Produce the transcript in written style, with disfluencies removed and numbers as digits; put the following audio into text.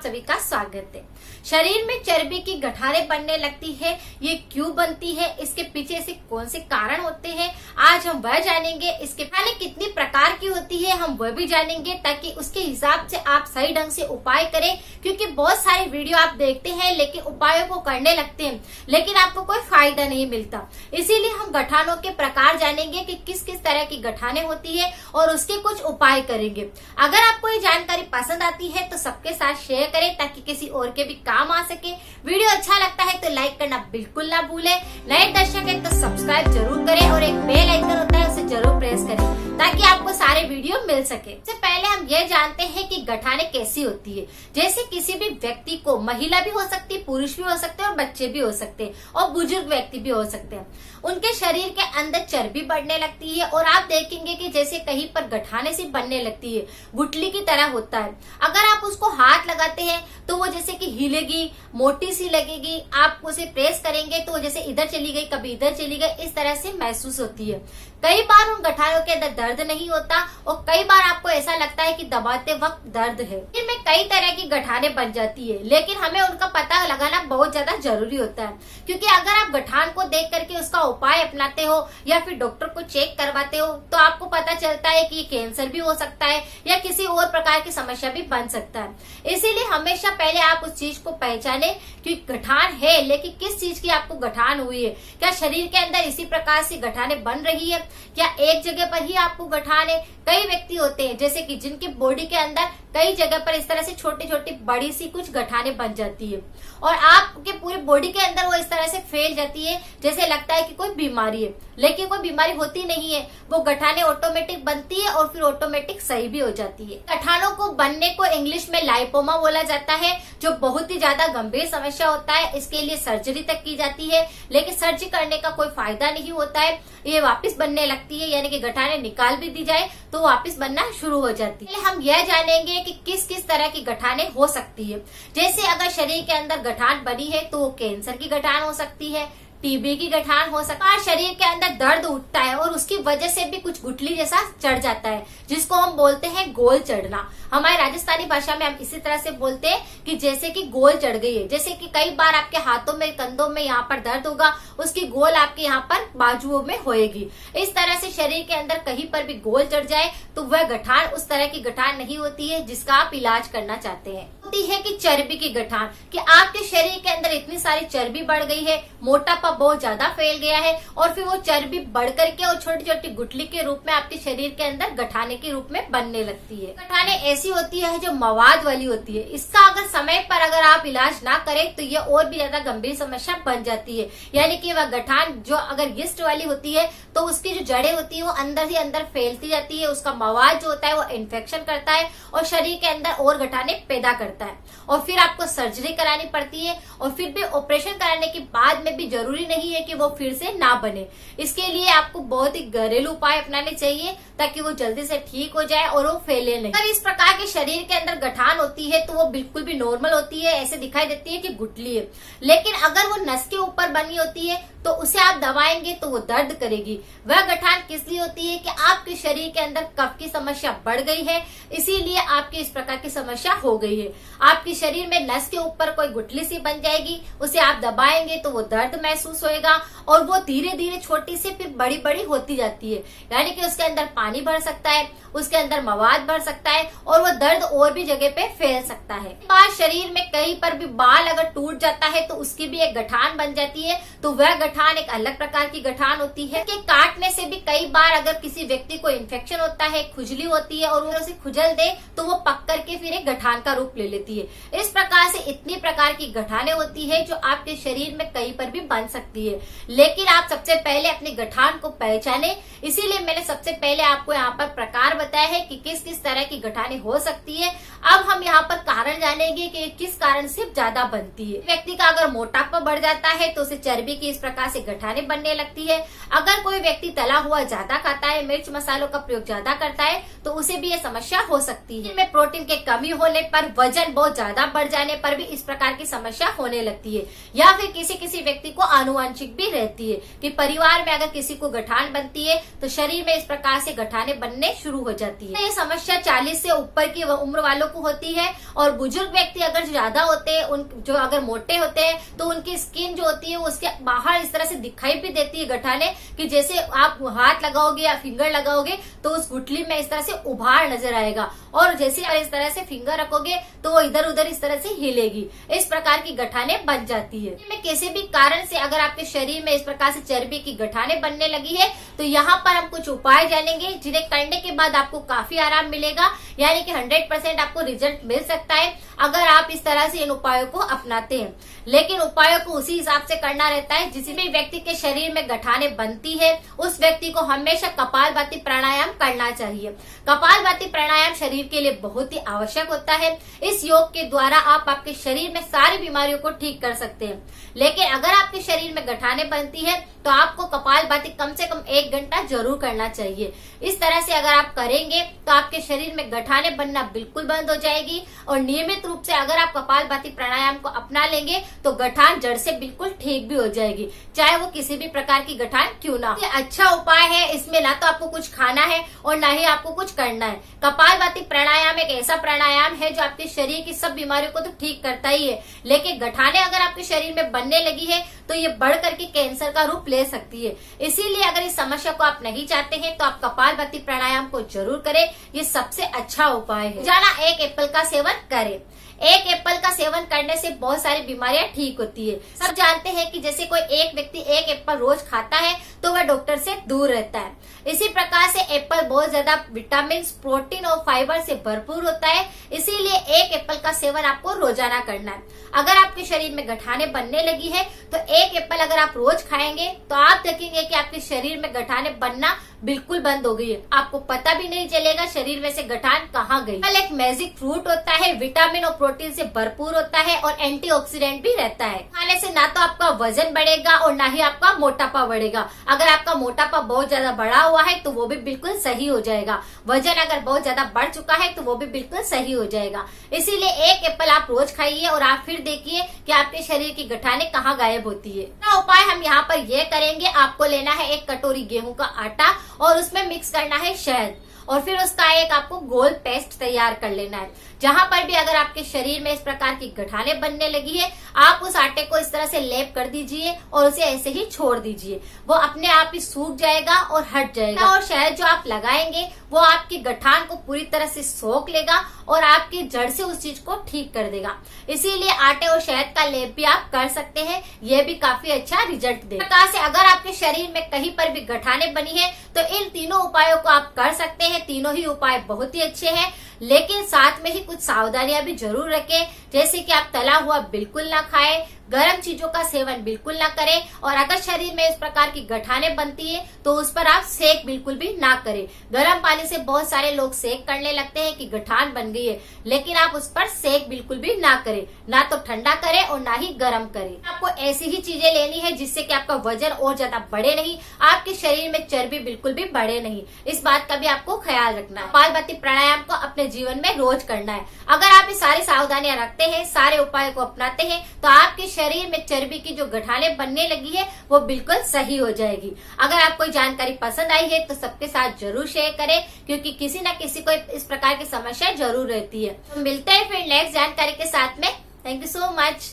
सभी का स्वागत है। शरीर में चर्बी की गठारें बनने लगती है, ये क्यों बनती है, इसके पीछे से कौन से कारण होते हैं, आज हम वह जानेंगे। इसके खाने कितनी प्रकार की होती है हम वह भी जानेंगे, ताकि उसके हिसाब से आप सही ढंग से उपाय करें। क्योंकि बहुत सारे वीडियो आप देखते हैं लेकिन उपायों को करने लगते हैं लेकिन आपको कोई फायदा नहीं मिलता। इसीलिए हम गठानों के प्रकार जानेंगे कि किस किस तरह की गठाने होती है और उसके कुछ उपाय करेंगे। अगर आपको ये जानकारी पसंद आती है तो सबके साथ शेयर करें ताकि किसी और के भी काम आ सके। वीडियो अच्छा लगता है तो लाइक करना बिल्कुल ना भूलें। नए दर्शक है तो सब्सक्राइब जरूर करें और एक बेल आइकन होता है उसे जरूर प्रेस करें ताकि आपको सारे वीडियो मिल सके। सबसे पहले हम ये जानते हैं कि गठाने कैसी होती है। जैसे किसी भी व्यक्ति को, महिला भी हो सकती है, पुरुष भी हो सकते हैं और बच्चे भी हो सकते हैं और बुजुर्ग व्यक्ति भी हो सकते हैं, उनके शरीर के अंदर चर्बी बढ़ने लगती है और आप देखेंगे कि जैसे कहीं पर गठाने सी बनने लगती है, गुठली की तरह होता है। अगर आप उसको हाथ लगाते हैं तो वो जैसे कि हिलेगी, मोटी सी लगेगी। आप उसे प्रेस करेंगे तो वो जैसे इधर चली गई, कभी इधर चली गई, इस तरह से महसूस होती है। कई बार उन गठानों के अंदर दर्द नहीं होता और कई बार आपको ऐसा लगता है कि दबाते वक्त दर्द है। इनमें कई तरह की गठाने बन जाती है लेकिन हमें उनका पता लगाना बहुत ज्यादा जरूरी होता है। क्योंकि अगर आप गठान को देख करके उसका उपाय अपनाते हो या फिर डॉक्टर को चेक करवाते हो तो आपको पता चलता है कि ये कैंसर भी हो सकता है या किसी और प्रकार की समस्या भी बन सकता है। इसीलिए हमेशा पहले आप उस चीज को पहचाने कि गठान है लेकिन किस चीज की आपको गठान हुई है। क्या शरीर के अंदर इसी प्रकार से गठाने बन रही है, क्या एक जगह पर ही आपको गठान है। कई व्यक्ति होते हैं जैसे कि जिनके बॉडी के अंदर कई जगह पर इस तरह से छोटी छोटी बड़ी सी कुछ गठाने बन जाती है और आपके पूरे बॉडी के अंदर वो इस तरह से फैल जाती है जैसे लगता है कि कोई बीमारी है, लेकिन कोई बीमारी होती नहीं है। वो गठाने ऑटोमेटिक बनती है और फिर ऑटोमेटिक सही भी हो जाती है। गठानों को बनने को इंग्लिश में लाइपोमा बोला जाता है, जो बहुत ही ज्यादा गंभीर समस्या होता है। इसके लिए सर्जरी तक की जाती है लेकिन सर्जरी करने का कोई फायदा नहीं होता है, ये वापस बनने लगती है। यानी कि गठाने निकाल भी दी जाए तो वापस बनना शुरू हो जाती है। हम यह जानेंगे कि किस किस तरह की गठाने हो सकती है। जैसे अगर शरीर के अंदर गठान बनी है तो वो कैंसर की गठान हो सकती है, टीबी की गठान हो सकता है। शरीर के अंदर दर्द उठता है और उसकी वजह से भी कुछ गुठली जैसा चढ़ जाता है जिसको हम बोलते हैं गोल चढ़ना। हमारे राजस्थानी भाषा में हम इसी तरह से बोलते हैं कि जैसे कि गोल चढ़ गई है। जैसे कि कई बार आपके हाथों में, कंधों में यहाँ पर दर्द होगा, उसकी गोल आपके यहाँ पर बाजुओं में होएगी। इस तरह से शरीर के अंदर कहीं पर भी गोल चढ़ जाए तो वह गठान उस तरह की गठान नहीं होती है जिसका आप इलाज करना चाहते हैं। होती है कि चर्बी की गठान, कि आपके शरीर के अंदर इतनी सारी चर्बी बढ़ गई है, मोटापा बहुत ज्यादा फैल गया है और फिर वो चर्बी बढ़ करके और छोटी छोटी गुठली के रूप में आपके शरीर के अंदर गठाने के रूप में बनने लगती है। गठाने ऐसी होती है जो मवाद वाली होती है। इसका अगर समय पर अगर आप इलाज ना करें तो ये और भी ज्यादा गंभीर समस्या बन जाती है। यानी कि वह गठान जो अगर यीस्ट वाली होती है तो उसकी जो जड़ें होती है वो अंदर ही अंदर फैलती जाती है। उसका मवाद जो होता है वो इन्फेक्शन करता है और शरीर के अंदर और गठाने पैदा करता है और फिर आपको सर्जरी करानी पड़ती है और फिर भी ऑपरेशन कराने के बाद में भी जरूरी नहीं है कि वो फिर से ना बने। इसके लिए आपको बहुत ही घरेलू उपाय अपनाने चाहिए ताकि वो जल्दी से ठीक हो जाए और वो फैले नहीं। अगर इस प्रकार के शरीर के अंदर गठान होती है तो वो बिल्कुल भी नॉर्मल होती है, ऐसे दिखाई देती है कि गुठली है। लेकिन अगर वो नस के ऊपर बनी होती है तो उसे आप दबाएंगे तो वो दर्द करेगी। वह गठान किस लिए होती है कि आपके शरीर के अंदर कफ की समस्या बढ़ गई है, इसीलिए आपकी इस प्रकार की समस्या हो गई है। आपके शरीर में नस के ऊपर कोई गुठली सी बन जाएगी, उसे आप दबाएंगे तो वो दर्द महसूस होएगा और वो धीरे धीरे छोटी से फिर बड़ी बड़ी होती जाती है। यानी कि उसके अंदर पानी भर सकता है, उसके अंदर मवाद भर सकता है और वो दर्द और भी जगह पे फैल सकता है। बार शरीर में कहीं पर भी बाल अगर टूट जाता है तो उसकी भी एक गठान बन जाती है, तो वह गठान एक अलग प्रकार की गठान होती है। कि काटने से भी कई बार अगर किसी व्यक्ति को इन्फेक्शन होता है, खुजली होती है और वो उसे खुजल दे तो वो पक करके फिर एक गठान का रूप ले लेती है। इस प्रकार से इतनी प्रकार की गठाने होती है जो आपके शरीर में कहीं पर भी बन सकती है। लेकिन आप सबसे पहले अपनी गठान को पहचाने, इसीलिए मैंने सबसे पहले आपको यहाँ पर प्रकार बताया है कि किस किस तरह की गठाने हो सकती है। अब हम यहाँ पर कारण जानेंगे कि किस कारण से ज्यादा बनती है। व्यक्ति का अगर मोटापा बढ़ जाता है तो उसे चर्बी की इस प्रकार से गठाने बनने लगती है। अगर कोई व्यक्ति तला हुआ ज्यादा खाता है, मिर्च मसालों का प्रयोग ज्यादा करता है तो उसे भी ये समस्या हो सकती है। में प्रोटीन के कमी होने पर, वजन बहुत ज्यादा बढ़ जाने पर भी इस प्रकार की समस्या होने लगती है। या फिर किसी किसी व्यक्ति को आनुवंशिक भी रहती है कि परिवार में अगर किसी को गठान बनती है तो शरीर में इस प्रकार से गठाने बनने शुरू हो जाती है। ये समस्या 40 से ऊपर की उम्र वालों को होती है। और बुजुर्ग व्यक्ति अगर ज्यादा होते हैं, उन जो अगर मोटे होते हैं तो उनकी स्किन जो होती है उसके बाहर इस तरह से दिखाई भी देती है गठाने, कि जैसे आप हाथ लगाओगे या फिंगर लगाओगे तो उस गुठली में इस तरह से उभार नजर आएगा, और जैसे इस तरह से फिंगर रखोगे तो वो इधर उधर इस तरह से हिलेगी। इस प्रकार की गठाने बन जाती है। में किसी भी कारण से अगर आपके शरीर में इस प्रकार से चर्बी की गठाने बनने लगी है तो यहाँ पर हम कुछ उपाय जानेंगे जिन्हें करने के बाद आपको काफी आराम मिलेगा, यानी कि 100% आपको रिजल्ट मिल सकता है अगर आप इस तरह से इन उपायों को अपनाते हैं। लेकिन उपायों को उसी हिसाब से करना रहता है। जिस भी व्यक्ति के शरीर में गठाने बनती है उस व्यक्ति को हमेशा कपालभाति प्राणायाम करना चाहिए। कपालभाति प्राणायाम शरीर के लिए बहुत ही आवश्यक होता है। इस योग के द्वारा आप आपके शरीर में सारी बीमारियों को ठीक कर सकते हैं। लेकिन अगर आपके शरीर में गठाने बनती है तो आपको कपालभाति कम से कम 1 घंटा जरूर करना चाहिए। इस तरह से अगर आप करेंगे तो आपके शरीर में गठाने बनना बिल्कुल बंद हो जाएगी। और नियमित रूप से अगर आप कपालभाति प्राणायाम को अपना लेंगे तो गठान जड़ से बिल्कुल ठीक भी हो जाएगी, चाहे वो किसी भी प्रकार की गठान क्यों ना हो। ये अच्छा उपाय है, इसमें ना तो आपको कुछ खाना है और ना ही आपको कुछ करना है। कपालभाति प्राणायाम एक ऐसा प्राणायाम है जो आपके शरीर की सब बीमारियों को तो ठीक करता ही है, लेकिन गठाने अगर आपके शरीर में बनने लगी है तो ये बढ़ करके कैंसर का रूप ले सकती है। इसीलिए अगर इस समस्या को आप नहीं चाहते हैं तो आप कपालभाति प्राणायाम को जरूर करें, ये सबसे अच्छा उपाय है। रोजाना 1 एप्पल का सेवन करें। 1 एप्पल का सेवन करने से बहुत सारी बीमारियां ठीक होती है। सब जानते हैं कि जैसे कोई एक व्यक्ति 1 एप्पल रोज खाता है तो वह डॉक्टर से दूर रहता है। इसी प्रकार से एप्पल बहुत ज्यादा विटामिन, प्रोटीन और फाइबर से भरपूर होता है। इसीलिए 1 एप्पल का सेवन आपको रोजाना करना है। अगर आपके शरीर में गठाने बनने लगी है तो 1 एप्पल अगर आप रोज खाएंगे तो आप देखेंगे कि आपके शरीर में गठाने बनना बिल्कुल बंद हो गई है। आपको पता भी नहीं चलेगा शरीर में से गठान कहाँ गई। एप्पल एक मैजिक फ्रूट होता है, विटामिन और प्रोटीन से भरपूर होता है और एंटीऑक्सीडेंट भी रहता है। खाने से ना तो आपका वजन बढ़ेगा और ना ही आपका मोटापा बढ़ेगा। अगर आपका मोटापा बहुत ज्यादा बढ़ा हुआ है तो वो भी बिल्कुल सही हो जाएगा। वजन अगर बहुत ज्यादा बढ़ चुका है तो वो भी बिल्कुल सही हो जाएगा। इसीलिए 1 एप्पल आप रोज खाइए और आप फिर देखिए कि आपके शरीर की गठाने कहाँ गायब होती है। उपाय हम यहाँ पर ये करेंगे, आपको लेना है 1 कटोरी गेहूं का आटा और उसमें मिक्स करना है शहद, और फिर उसका एक आपको गोल पेस्ट तैयार कर लेना है। जहां पर भी अगर आपके शरीर में इस प्रकार की गठाने बनने लगी है आप उस आटे को इस तरह से लेप कर दीजिए और उसे ऐसे ही छोड़ दीजिए। वो अपने आप ही सूख जाएगा और हट जाएगा। और शहद जो आप लगाएंगे वो आपकी गठान को पूरी तरह से सोख लेगा और आपकी जड़ से उस चीज को ठीक कर देगा। इसीलिए आटे और शहद का लेप भी आप कर सकते हैं, ये भी काफी अच्छा रिजल्ट देगा। इस प्रकार से अगर आपके शरीर में कहीं पर भी गठाने बनी है तो इन तीनों उपायों को आप कर सकते हैं। तीनों ही उपाय बहुत ही अच्छे हैं, लेकिन साथ में ही कुछ सावधानियां भी जरूर रखें, जैसे कि आप तला हुआ बिल्कुल ना खाएं, गर्म चीजों का सेवन बिल्कुल ना करें, और अगर शरीर में इस प्रकार की गठाने बनती है तो उस पर आप सेक बिल्कुल भी ना करें। गर्म पानी से बहुत सारे लोग सेक करने लगते हैं कि गठान बन गई है, लेकिन आप उस पर सेक बिल्कुल भी ना करें, ना तो ठंडा करें और ना ही गर्म करें। आपको ऐसी ही चीजें लेनी है जिससे कि आपका वजन और ज्यादा बढ़े नहीं, आपके शरीर में चर्बी बिल्कुल भी बढ़े नहीं। इस बात का भी आपको ख्याल रखना है। कपालभाति प्राणायाम को अपने जीवन में रोज करना है। अगर आप ये सारी सावधानियां रखते हैं, सारे उपायों को अपनाते हैं, तो आपके शरीर में चर्बी की जो गठाने बनने लगी है वो बिल्कुल सही हो जाएगी। अगर आपको जानकारी पसंद आई है तो सबके साथ जरूर शेयर करें, क्योंकि किसी न किसी को इस प्रकार की समस्या जरूर रहती है। तो मिलते हैं फिर नेक्स्ट जानकारी के साथ में। Thank you so much.